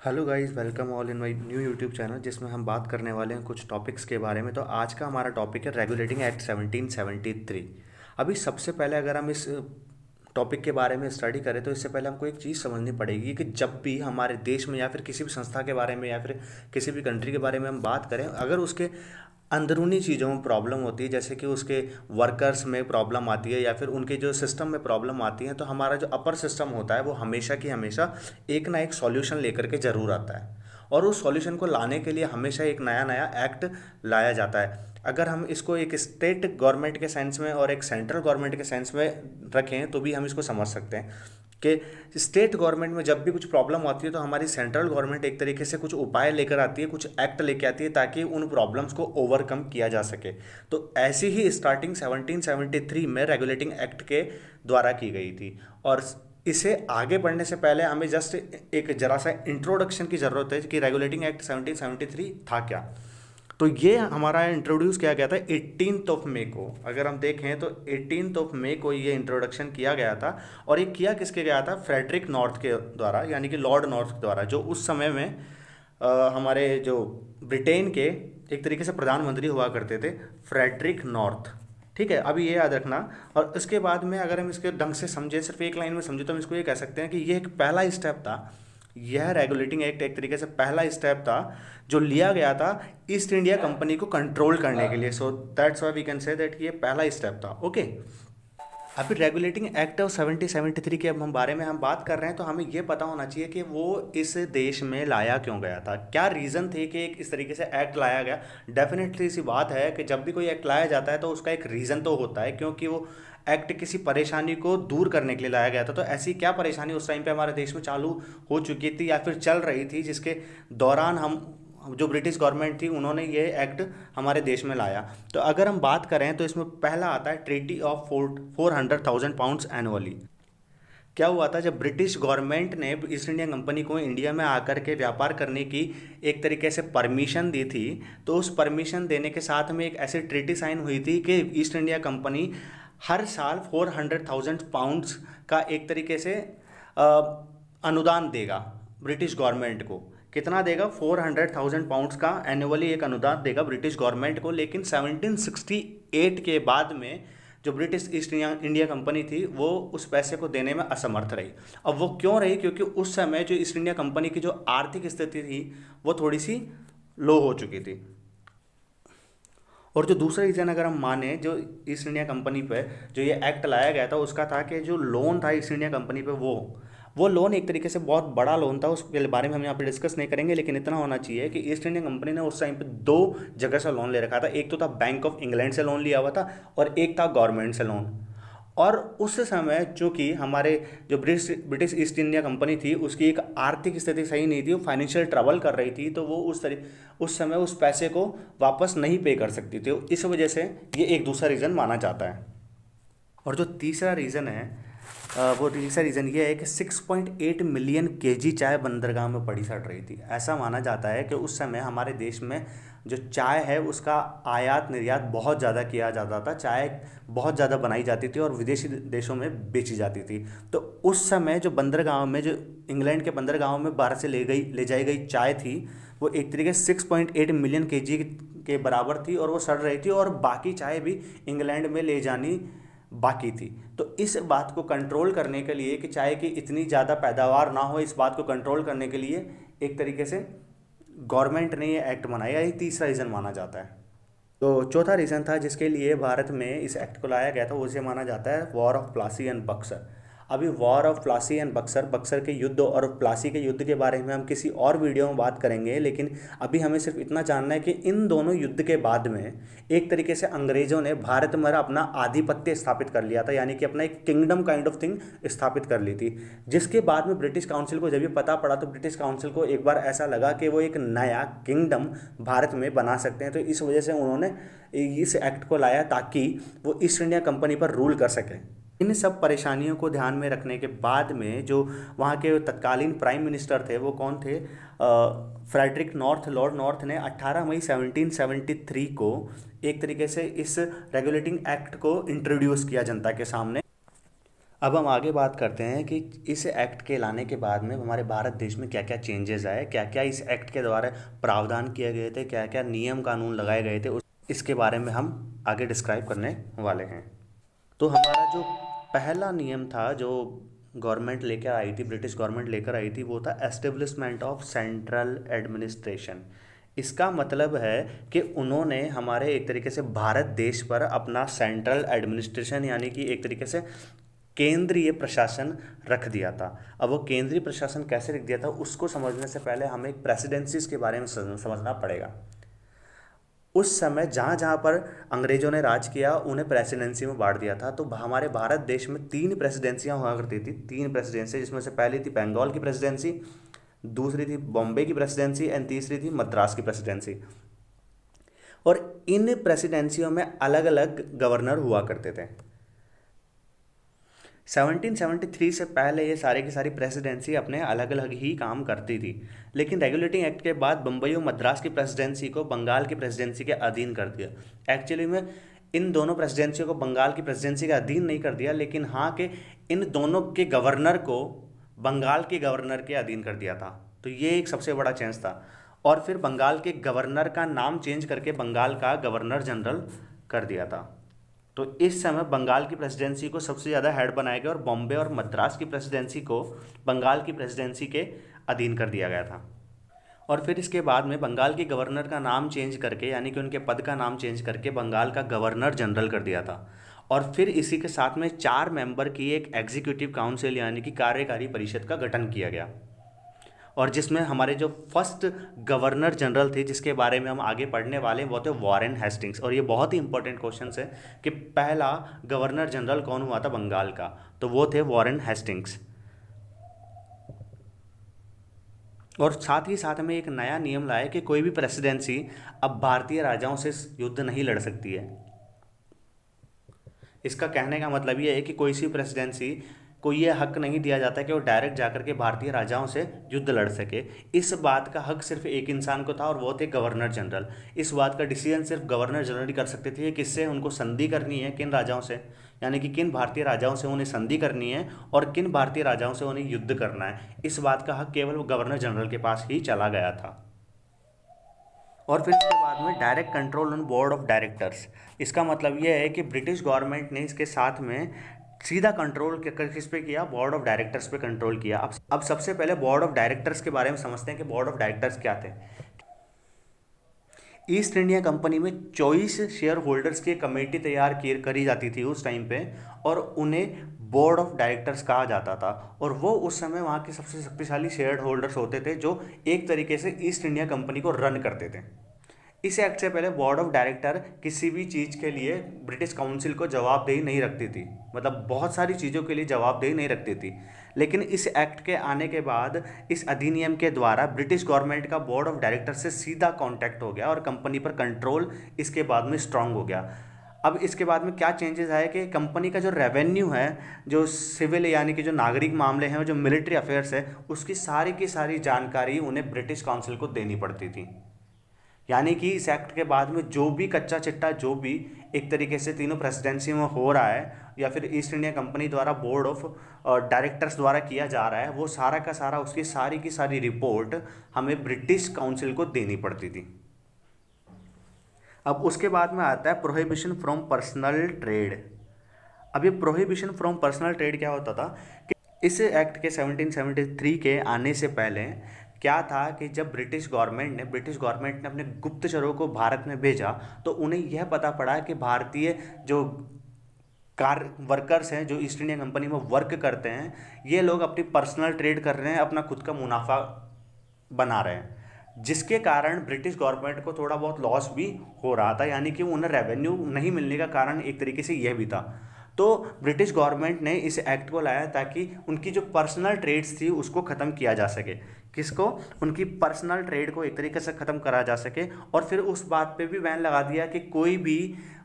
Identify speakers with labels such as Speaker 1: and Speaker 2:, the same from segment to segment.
Speaker 1: Hello guys, welcome all in my new YouTube channel जिसमें हम बात करने वाले हैं कुछ टॉपिक्स के बारे में। तो आज का हमारा टॉपिक है रेगुलेटिंग एक्ट 1773। अभी सबसे पहले अगर हम इस टॉपिक के बारे में स्टडी करें तो इससे पहले हमको एक चीज़ समझनी पड़ेगी कि जब भी हमारे देश में या फिर किसी भी संस्था के बारे में या फिर किसी भी कंट्री के बारे में हम बात करें, अगर उसके अंदरूनी चीज़ों में प्रॉब्लम होती है, जैसे कि उसके वर्कर्स में प्रॉब्लम आती है या फिर उनके जो सिस्टम में प्रॉब्लम आती है, तो हमारा जो अपर सिस्टम होता है वो हमेशा की हमेशा एक ना एक सॉल्यूशन लेकर के ज़रूर आता है। और उस सॉल्यूशन को लाने के लिए हमेशा एक नया नया एक्ट लाया जाता है। अगर हम इसको एक स्टेट गवर्नमेंट के सेंस में और एक सेंट्रल गवर्नमेंट के सेंस में रखें तो भी हम इसको समझ सकते हैं कि स्टेट गवर्नमेंट में जब भी कुछ प्रॉब्लम आती है तो हमारी सेंट्रल गवर्नमेंट एक तरीके से कुछ उपाय लेकर आती है, कुछ एक्ट लेके आती है ताकि उन प्रॉब्लम्स को ओवरकम किया जा सके। तो ऐसी ही स्टार्टिंग 1773 में रेगुलेटिंग एक्ट के द्वारा की गई थी। और इसे आगे बढ़ने से पहले हमें जस्ट एक जरा सा इंट्रोडक्शन की ज़रूरत है कि रेगुलेटिंग एक्ट 1773 था क्या। तो ये हमारा इंट्रोड्यूस किया गया था 18th ऑफ मई को। अगर हम देखें तो 18th ऑफ मई को ये इंट्रोडक्शन किया गया था। और ये किया किसके गया था? फ्रेडरिक नॉर्थ के द्वारा, यानी कि लॉर्ड नॉर्थ के द्वारा, जो उस समय में हमारे जो ब्रिटेन के एक तरीके से प्रधानमंत्री हुआ करते थे, फ्रेडरिक नॉर्थ। ठीक है, अभी ये याद रखना। और इसके बाद में अगर हम इसके ढंग से समझें, सिर्फ एक लाइन में समझे, तो हम इसको ये कह सकते हैं कि ये एक पहला स्टेप था। यह रेगुलेटिंग एक्ट एक तरीके से पहला स्टेप था जो लिया गया था ईस्ट इंडिया कंपनी को कंट्रोल करने के लिए। So that's why we can say that ये पहला स्टेप था। ओके, अभी रेगुलेटिंग एक्ट ऑफ 1773 के अब हम बारे में हम बात कर रहे हैं, तो हमें ये पता होना चाहिए कि वो इस देश में लाया क्यों गया था, क्या रीज़न थे कि एक इस तरीके से एक्ट लाया गया। डेफिनेटली सी बात है कि जब भी कोई एक्ट लाया जाता है तो उसका एक रीज़न तो होता है, क्योंकि वो एक्ट किसी परेशानी को दूर करने के लिए लाया गया था। तो ऐसी क्या परेशानी उस टाइम पे हमारे देश में चालू हो चुकी थी या फिर चल रही थी, जिसके दौरान हम जो ब्रिटिश गवर्नमेंट थी उन्होंने ये एक्ट हमारे देश में लाया। तो अगर हम बात करें तो इसमें पहला आता है ट्रीटी ऑफ 400,000 एनुअली। क्या हुआ था? जब ब्रिटिश गवर्नमेंट ने ईस्ट इंडिया कंपनी को इंडिया में आकर के व्यापार करने की एक तरीके से परमिशन दी थी, तो उस परमिशन देने के साथ में एक ऐसी ट्रीटी साइन हुई थी कि ईस्ट इंडिया कंपनी हर साल 400,000 पाउंड्स का एक तरीके से अनुदान देगा ब्रिटिश गवर्नमेंट को। कितना देगा? 400,000 पाउंड्स का एनुअली एक अनुदान देगा ब्रिटिश गवर्नमेंट को। लेकिन 1768 के बाद में जो ब्रिटिश ईस्ट इंडिया कंपनी थी वो उस पैसे को देने में असमर्थ रही। अब वो क्यों रही? क्योंकि उस समय जो ईस्ट इंडिया कंपनी की जो आर्थिक स्थिति थी वो थोड़ी सी लो हो चुकी थी। और जो दूसरा रीज़न अगर हम माने, जो ईस्ट इंडिया कंपनी पे जो ये एक्ट लाया गया था उसका था कि जो लोन था ईस्ट इंडिया कंपनी पे वो लोन एक तरीके से बहुत बड़ा लोन था। उसके बारे में हम यहाँ पे डिस्कस नहीं करेंगे, लेकिन इतना होना चाहिए कि ईस्ट इंडिया कंपनी ने उस टाइम पे दो जगह से लोन ले रखा था। एक तो था बैंक ऑफ इंग्लैंड से लोन लिया हुआ था और एक था गवर्नमेंट से लोन। और उस समय चूँकि हमारे जो ब्रिटिश ईस्ट इंडिया कंपनी थी उसकी एक आर्थिक स्थिति सही नहीं थी, वो फाइनेंशियल ट्रबल कर रही थी, तो वो उस समय उस पैसे को वापस नहीं पे कर सकती थी। इस वजह से ये एक दूसरा रीज़न माना जाता है। और जो तीसरा रीज़न है वो तीसरा रीज़न ये है कि 6.8 मिलियन केजी चाय बंदरगाह में पड़ी सड़ रही थी। ऐसा माना जाता है कि उस समय हमारे देश में जो चाय है उसका आयात निर्यात बहुत ज़्यादा किया जाता था। चाय बहुत ज़्यादा बनाई जाती थी और विदेशी देशों में बेची जाती थी। तो उस समय जो बंदरगाह में, जो इंग्लैंड के बंदरगाहों में बाहर से ले जाई गई चाय थी, वो एक तरीके से 6.8 मिलियन केजी के बराबर थी और वो सड़ रही थी। और बाकी चाय भी इंग्लैंड में ले जानी बाकी थी। तो इस बात को कंट्रोल करने के लिए कि चाय की इतनी ज़्यादा पैदावार ना हो, इस बात को कंट्रोल करने के लिए एक तरीके से गवर्नमेंट ने ये एक्ट बनाया। ये तीसरा रीज़न माना जाता है। तो चौथा रीज़न था जिसके लिए भारत में इस एक्ट को लाया गया था, उसे माना जाता है war of Plassey and Buxar. अभी war of Plassey and Buxar के युद्ध और प्लासी के युद्ध के बारे में हम किसी और वीडियो में बात करेंगे, लेकिन अभी हमें सिर्फ इतना जानना है कि इन दोनों युद्ध के बाद में एक तरीके से अंग्रेज़ों ने भारत में अपना आधिपत्य स्थापित कर लिया था, यानी कि अपना एक किंगडम काइंड ऑफ थिंग स्थापित कर ली थी। जिसके बाद में ब्रिटिश काउंसिल को जब ये पता पड़ा तो ब्रिटिश काउंसिल को एक बार ऐसा लगा कि वो एक नया किंगडम भारत में बना सकते हैं। तो इस वजह से उन्होंने इस एक्ट को लाया ताकि वो ईस्ट इंडिया कंपनी पर रूल कर सकें। इन सब परेशानियों को ध्यान में रखने के बाद में जो वहाँ के तत्कालीन प्राइम मिनिस्टर थे वो कौन थे? फ्रेडरिक नॉर्थ, लॉर्ड नॉर्थ ने 18 मई 1773 को एक तरीके से इस रेगुलेटिंग एक्ट को इंट्रोड्यूस किया जनता के सामने। अब हम आगे बात करते हैं कि इस एक्ट के लाने के बाद में हमारे भारत देश में क्या क्या चेंजेस आए, क्या क्या इस एक्ट के द्वारा प्रावधान किए गए थे, क्या क्या नियम कानून लगाए गए थे, इसके बारे में हम आगे डिस्क्राइब करने वाले हैं। तो हमारा जो पहला नियम था जो गवर्नमेंट लेकर आई थी, ब्रिटिश गवर्नमेंट लेकर आई थी, वो था एस्टेब्लिशमेंट ऑफ सेंट्रल एडमिनिस्ट्रेशन। इसका मतलब है कि उन्होंने हमारे एक तरीके से भारत देश पर अपना सेंट्रल एडमिनिस्ट्रेशन यानी कि एक तरीके से केंद्रीय प्रशासन रख दिया था। अब वो केंद्रीय प्रशासन कैसे रख दिया था उसको समझने से पहले हमें एक प्रेसिडेंसीज के बारे में समझना पड़ेगा। उस समय जहाँ जहाँ पर अंग्रेजों ने राज किया उन्हें प्रेसिडेंसी में बांट दिया था। तो हमारे भारत देश में 3 प्रेसिडेंसियाँ हुआ करती थी, 3 प्रेसिडेंसी, जिसमें से पहली थी बंगाल की प्रेसिडेंसी, दूसरी थी बॉम्बे की प्रेसिडेंसी एंड तीसरी थी मद्रास की प्रेसिडेंसी। और इन प्रेसिडेंसियों में अलग अलग गवर्नर हुआ करते थे। 1773 से पहले ये सारी की सारी प्रेसिडेंसी अपने अलग अलग ही काम करती थी, लेकिन रेगुलेटिंग एक्ट के बाद बम्बई और मद्रास की प्रेसिडेंसी को बंगाल की प्रेसिडेंसी के अधीन कर दिया। एक्चुअली में इन दोनों प्रेसिडेंसियों को बंगाल की प्रेसिडेंसी के अधीन नहीं कर दिया, लेकिन हाँ कि इन दोनों के गवर्नर को बंगाल के गवर्नर के अधीन कर दिया था। तो ये एक सबसे बड़ा चेंज था। और फिर बंगाल के गवर्नर का नाम चेंज करके बंगाल का गवर्नर जनरल कर दिया था। तो इस समय बंगाल की प्रेसिडेंसी को सबसे ज़्यादा हेड बनाया गया और बॉम्बे और मद्रास की प्रेसिडेंसी को बंगाल की प्रेसिडेंसी के अधीन कर दिया गया था। और फिर इसके बाद में बंगाल के गवर्नर का नाम चेंज करके यानी कि उनके पद का नाम चेंज करके बंगाल का गवर्नर जनरल कर दिया था। और फिर इसी के साथ में 4 मेंबर की एक एग्जीक्यूटिव काउंसिल यानी कि कार्यकारी परिषद का गठन किया गया, और जिसमें हमारे जो फर्स्ट गवर्नर जनरल थे जिसके बारे में हम आगे पढ़ने वाले हैं वो थे वॉरेन हेस्टिंग्स। और ये बहुत ही इंपॉर्टेंट क्वेश्चन है कि पहला गवर्नर जनरल कौन हुआ था बंगाल का, तो वो थे वॉरेन हेस्टिंग्स। और साथ ही साथ में एक नया नियम लाया कि कोई भी प्रेसिडेंसी अब भारतीय राजाओं से युद्ध नहीं लड़ सकती है। इसका कहने का मतलब ये है कि कोई सी प्रेसिडेंसी को ये हक नहीं दिया जाता कि वो डायरेक्ट जाकर के भारतीय राजाओं से युद्ध लड़ सके। इस बात का हक सिर्फ एक इंसान को था और वो थे गवर्नर जनरल। इस बात का डिसीजन सिर्फ गवर्नर जनरल ही कर सकते थे, किससे उनको संधि करनी है, किन राजाओं से, यानी कि किन भारतीय राजाओं से उन्हें संधि करनी है और किन भारतीय राजाओं से उन्हें युद्ध करना है। इस बात का हक केवल गवर्नर जनरल के पास ही चला गया था। और फिर इसके बाद में direct control on board of directors. इसका मतलब यह है कि ब्रिटिश गवर्नमेंट ने इसके साथ में सीधा कंट्रोल किस पे किया, बोर्ड ऑफ डायरेक्टर्स पे कंट्रोल किया। अब सबसे पहले बोर्ड ऑफ डायरेक्टर्स के बारे में समझते हैं कि बोर्ड ऑफ डायरेक्टर्स क्या थे। ईस्ट इंडिया कंपनी में 24 शेयर होल्डर्स की कमेटी तैयार करी जाती थी उस टाइम पे, और उन्हें बोर्ड ऑफ डायरेक्टर्स कहा जाता था। और वो उस समय वहाँ के सबसे शक्तिशाली शेयर होल्डर्स होते थे जो एक तरीके से ईस्ट इंडिया कंपनी को रन करते थे। इस एक्ट से पहले बोर्ड ऑफ डायरेक्टर किसी भी चीज़ के लिए ब्रिटिश काउंसिल को जवाबदेही नहीं रखती थी, मतलब बहुत सारी चीज़ों के लिए जवाबदेही नहीं रखती थी। लेकिन इस एक्ट के आने के बाद इस अधिनियम के द्वारा ब्रिटिश गवर्नमेंट का बोर्ड ऑफ डायरेक्टर से सीधा कांटेक्ट हो गया और कंपनी पर कंट्रोल इसके बाद में स्ट्रांग हो गया। अब इसके बाद में क्या चेंजेस आए कि कंपनी का जो रेवेन्यू है, जो सिविल यानी कि जो नागरिक मामले हैं, जो मिलिट्री अफेयर्स है, उसकी सारी की सारी जानकारी उन्हें ब्रिटिश काउंसिल को देनी पड़ती थी। यानी कि इस एक्ट के बाद में जो भी कच्चा चिट्टा जो भी एक तरीके से तीनों प्रेसिडेंसी में हो रहा है या फिर ईस्ट इंडिया कंपनी द्वारा बोर्ड ऑफ डायरेक्टर्स द्वारा किया जा रहा है, वो सारा का सारा उसकी सारी की सारी रिपोर्ट हमें ब्रिटिश काउंसिल को देनी पड़ती थी। अब उसके बाद में आता है प्रोहिबिशन फ्रॉम पर्सनल ट्रेड। अब ये प्रोहिबिशन फ्रॉम पर्सनल ट्रेड क्या होता था कि इस एक्ट के 1773 के आने से पहले क्या था कि जब ब्रिटिश गवर्नमेंट ने अपने गुप्तचरों को भारत में भेजा तो उन्हें यह पता पड़ा कि भारतीय जो वर्कर्स हैं जो ईस्ट इंडिया कंपनी में वर्क करते हैं, ये लोग अपनी पर्सनल ट्रेड कर रहे हैं, अपना खुद का मुनाफा बना रहे हैं, जिसके कारण ब्रिटिश गवर्नमेंट को थोड़ा बहुत लॉस भी हो रहा था। यानी कि उन्हें रेवेन्यू नहीं मिलने का कारण एक तरीके से यह भी था। तो ब्रिटिश गवर्नमेंट ने इस एक्ट को लाया ताकि उनकी जो पर्सनल ट्रेड्स थी उसको ख़त्म किया जा सके। किसको? उनकी पर्सनल ट्रेड को एक तरीके से ख़त्म करा जा सके। और फिर उस बात पे भी बैन लगा दिया कि कोई भी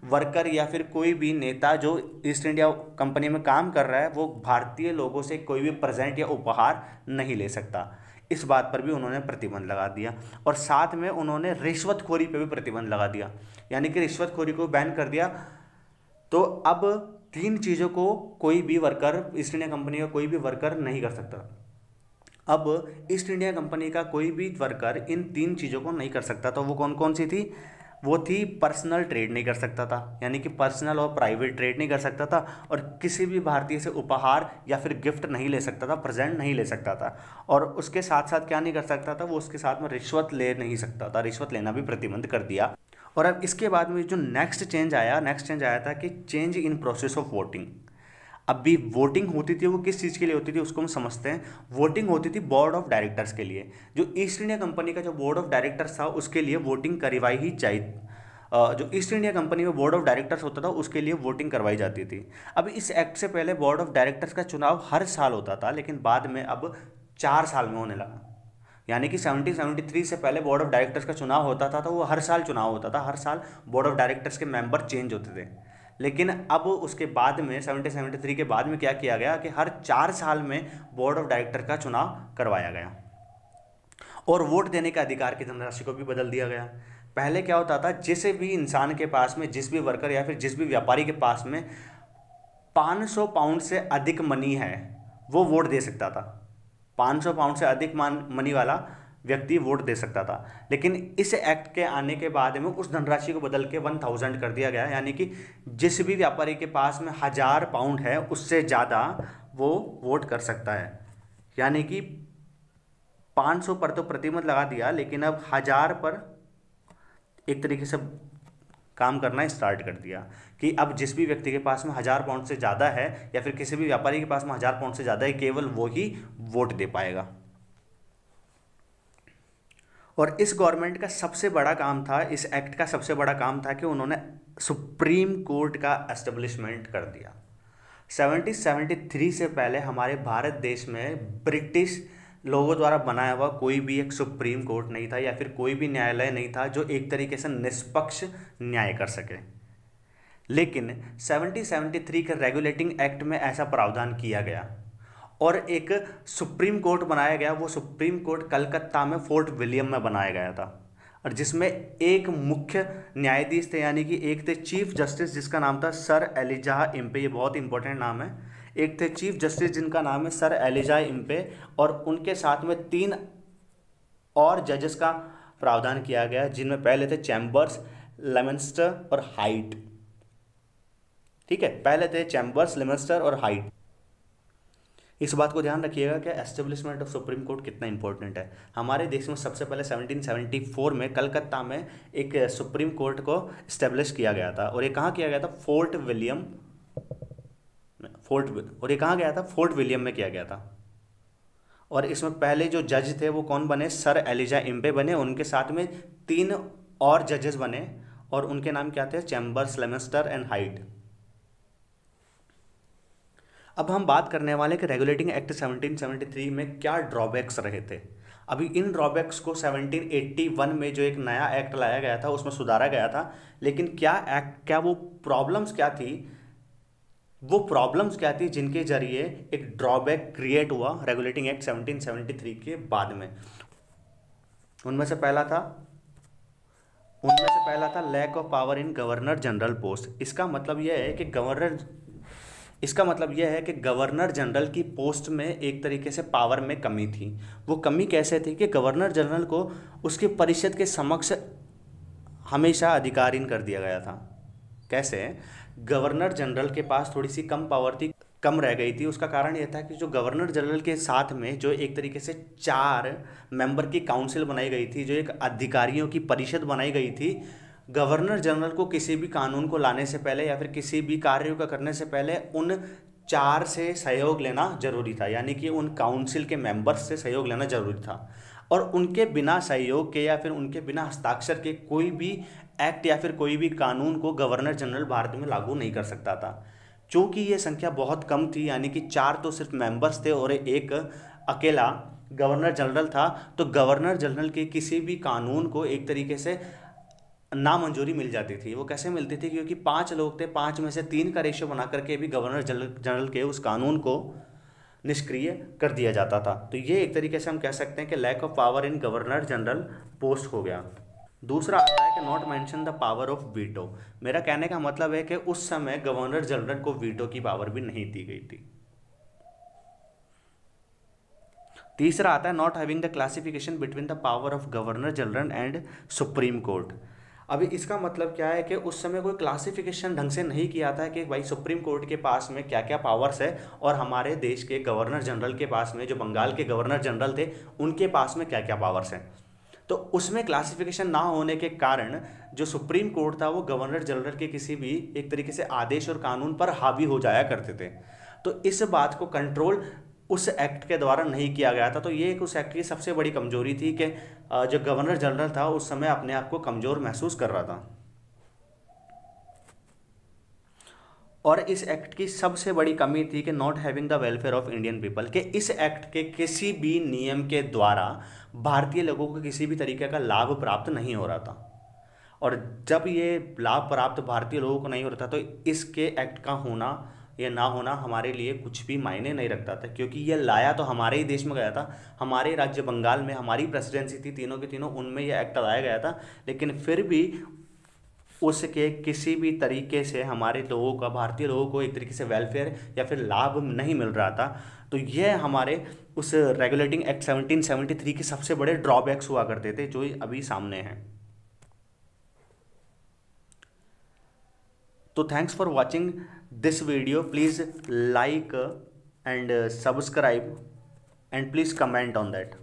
Speaker 1: वर्कर या फिर कोई भी नेता जो ईस्ट इंडिया कंपनी में काम कर रहा है वो भारतीय लोगों से कोई भी प्रेजेंट या उपहार नहीं ले सकता। इस बात पर भी उन्होंने प्रतिबंध लगा दिया। और साथ में उन्होंने रिश्वतखोरी पे भी प्रतिबंध लगा दिया, यानी कि रिश्वतखोरी को बैन कर दिया। तो अब तीन चीज़ों को कोई भी वर्कर, ईस्ट इंडिया कंपनी का कोई भी वर्कर नहीं कर सकता। अब ईस्ट इंडिया कंपनी का कोई भी वर्कर इन तीन चीज़ों को नहीं कर सकता। तो वो कौन कौन सी थी? वो थी पर्सनल ट्रेड नहीं कर सकता था, यानी कि पर्सनल और प्राइवेट ट्रेड नहीं कर सकता था, और किसी भी भारतीय से उपहार या फिर गिफ्ट नहीं ले सकता था, प्रेजेंट नहीं ले सकता था। और उसके साथ साथ क्या नहीं कर सकता था? वो उसके साथ में रिश्वत ले नहीं सकता था, रिश्वत लेना भी प्रतिबंध कर दिया। और अब इसके बाद में जो नेक्स्ट चेंज आया था कि change in process of voting. अभी वोटिंग होती थी, वो किस चीज़ के लिए होती थी उसको हम समझते हैं। वोटिंग होती थी बोर्ड ऑफ डायरेक्टर्स के लिए। जो ईस्ट इंडिया कंपनी का जो बोर्ड ऑफ डायरेक्टर्स था उसके लिए वोटिंग करवाई ही चाहिए। जो ईस्ट इंडिया कंपनी में बोर्ड ऑफ डायरेक्टर्स होता था उसके लिए वोटिंग करवाई जाती थी। अब इस एक्ट से पहले बोर्ड ऑफ डायरेक्टर्स का चुनाव हर साल होता था, लेकिन बाद में अब 4 साल में होने लगा। यानी कि 1773 से पहले बोर्ड ऑफ डायरेक्टर्स का चुनाव होता था तो वो हर साल चुनाव होता था, हर साल बोर्ड ऑफ डायरेक्टर्स के मेंबर चेंज होते थे। लेकिन अब उसके बाद में 1773 के बाद में क्या किया गया कि हर 4 साल में बोर्ड ऑफ डायरेक्टर का चुनाव करवाया गया, और वोट देने के अधिकार की धनराशि को भी बदल दिया गया। पहले क्या होता था, जिस भी इंसान के पास में, जिस भी वर्कर या फिर जिस भी व्यापारी के पास में 500 पाउंड से अधिक मनी है वो वोट दे सकता था। 500 पाउंड से अधिक मनी वाला व्यक्ति वोट दे सकता था। लेकिन इस एक्ट के आने के बाद में उस धनराशि को बदल के 1000 कर दिया गया, यानी कि जिस भी व्यापारी के पास में 1000 पाउंड है उससे ज़्यादा वो वोट कर सकता है। यानी कि 500 पर तो प्रतिबंध लगा दिया, लेकिन अब 1000 पर एक तरीके से काम करना स्टार्ट कर दिया कि अब जिस भी व्यक्ति के पास में 1000 पाउंड से ज़्यादा है या फिर किसी भी व्यापारी के पास में 1000 पाउंड से ज़्यादा है, केवल वो ही वोट दे पाएगा। और इस गवर्नमेंट का सबसे बड़ा काम था, इस एक्ट का सबसे बड़ा काम था कि उन्होंने सुप्रीम कोर्ट का एस्टेब्लिशमेंट कर दिया। 1773 से पहले हमारे भारत देश में ब्रिटिश लोगों द्वारा बनाया हुआ कोई भी एक सुप्रीम कोर्ट नहीं था, या फिर कोई भी न्यायालय नहीं था जो एक तरीके से निष्पक्ष न्याय कर सके। लेकिन 1773 के रेगुलेटिंग एक्ट में ऐसा प्रावधान किया गया और एक सुप्रीम कोर्ट बनाया गया। वो सुप्रीम कोर्ट कलकत्ता में फोर्ट विलियम में बनाया गया था, और जिसमें एक मुख्य न्यायाधीश थे, यानी कि एक थे चीफ जस्टिस जिसका नाम था सर एलिजा इम्पे। ये बहुत इंपॉर्टेंट नाम है। एक थे चीफ जस्टिस जिनका नाम है सर एलिजा इम्पे, और उनके साथ में 3 और जजेस का प्रावधान किया गया, जिनमें पहले थे चैम्बर्स, लेमेंस्टर और हाइट। ठीक है, पहले थे चैम्बर्स, लेमेंस्टर और हाइट। इस बात को ध्यान रखिएगा कि एस्टेब्लिशमेंट ऑफ सुप्रीम कोर्ट कितना इंपॉर्टेंट है। हमारे देश में सबसे पहले 1774 में कलकत्ता में एक सुप्रीम कोर्ट को इस्टेब्लिश किया गया था, और ये कहाँ किया गया था? फोर्ट विलियम में किया गया था। और इसमें पहले जो जज थे वो कौन बने? सर एलिजा इम्पे बने। उनके साथ में 3 और जजेस बने, और उनके नाम क्या थे? Chambers, Lemaistre and Hyde. अब हम बात करने वाले कि रेगुलेटिंग एक्ट 1773 में क्या ड्रॉबैक्स रहे थे। अभी इन ड्रॉबैक्स को 1781 में जो एक नया एक्ट लाया गया था उसमें सुधारा गया था। लेकिन क्या वो प्रॉब्लम्स क्या थी जिनके जरिए एक ड्रॉबैक क्रिएट हुआ रेगुलेटिंग एक्ट 1773 के बाद में? उनमें से पहला था lack of power in governor general post. इसका मतलब यह है कि गवर्नर जनरल की पोस्ट में एक तरीके से पावर में कमी थी। वो कमी कैसे थी कि गवर्नर जनरल को उसके परिषद के समक्ष हमेशा अधिकारहीन कर दिया गया था। कैसे? गवर्नर जनरल के पास थोड़ी सी कम पावर थी, कम रह गई थी। उसका कारण यह था कि जो गवर्नर जनरल के साथ में जो एक तरीके से 4 मेंबर की काउंसिल बनाई गई थी, जो एक अधिकारियों की परिषद बनाई गई थी, गवर्नर जनरल को किसी भी कानून को लाने से पहले या फिर किसी भी कार्य को करने से पहले उन 4 से सहयोग लेना जरूरी था, यानी कि उन काउंसिल के मेंबर्स से सहयोग लेना जरूरी था। और उनके बिना सहयोग के या फिर उनके बिना हस्ताक्षर के कोई भी एक्ट या फिर कोई भी कानून को गवर्नर जनरल भारत में लागू नहीं कर सकता था। चूँकि ये संख्या बहुत कम थी, यानी कि 4 तो सिर्फ मेंबर्स थे और एक अकेला गवर्नर जनरल था, तो गवर्नर जनरल के किसी भी कानून को एक तरीके से नामंजूरी मिल जाती थी। वो कैसे मिलती थी? क्योंकि 5 लोग थे, 5 में से 3 का रेशियो बना करके भी गवर्नर जनरल के उस कानून को निष्क्रिय कर दिया जाता था। तो ये एक तरीके से हम कह सकते हैं कि lack of power in governor general post हो गया। दूसरा आता है कि not mention the power of veto. मेरा कहने का मतलब है कि उस समय गवर्नर जनरल को वीटो की पावर भी नहीं दी गई थी। तीसरा आता है not having the classification between the power of governor general and supreme court. अभी इसका मतलब क्या है कि उस समय कोई क्लासिफिकेशन ढंग से नहीं किया था कि भाई सुप्रीम कोर्ट के पास में क्या क्या पावर्स है और हमारे देश के गवर्नर जनरल के पास में, जो बंगाल के गवर्नर जनरल थे, उनके पास में क्या क्या पावर्स हैं। तो उसमें क्लासिफिकेशन ना होने के कारण जो सुप्रीम कोर्ट था वो गवर्नर जनरल के किसी भी एक तरीके से आदेश और कानून पर हावी हो जाया करते थे। तो इस बात को कंट्रोल उस एक्ट के द्वारा नहीं किया गया था। तो ये एक उस एक्ट की सबसे बड़ी कमजोरी थी कि जो गवर्नर जनरल था उस समय अपने आप को कमजोर महसूस कर रहा था। और इस एक्ट की सबसे बड़ी कमी थी कि not having the welfare of Indian people, कि इस एक्ट के किसी भी नियम के द्वारा भारतीय लोगों को किसी भी तरीके का लाभ प्राप्त नहीं हो रहा था। और जब ये लाभ प्राप्त भारतीय लोगों को नहीं हो रहा था तो इसके एक्ट का होना या ना होना हमारे लिए कुछ भी मायने नहीं रखता था, क्योंकि ये लाया तो हमारे ही देश में गया था, हमारे राज्य बंगाल में हमारी प्रेसिडेंसी थी, तीनों के तीनों उनमें ये एक्ट लाया गया था। लेकिन फिर भी उसके किसी भी तरीके से हमारे लोगों का, भारतीय लोगों को एक तरीके से वेलफेयर या फिर लाभ नहीं मिल रहा था। तो यह हमारे उस रेगुलेटिंग एक्ट 1773 के सबसे बड़े ड्रॉबैक्स हुआ करते थे जो अभी सामने हैं। तो thanks for watching this video. Please like and subscribe and please comment on that.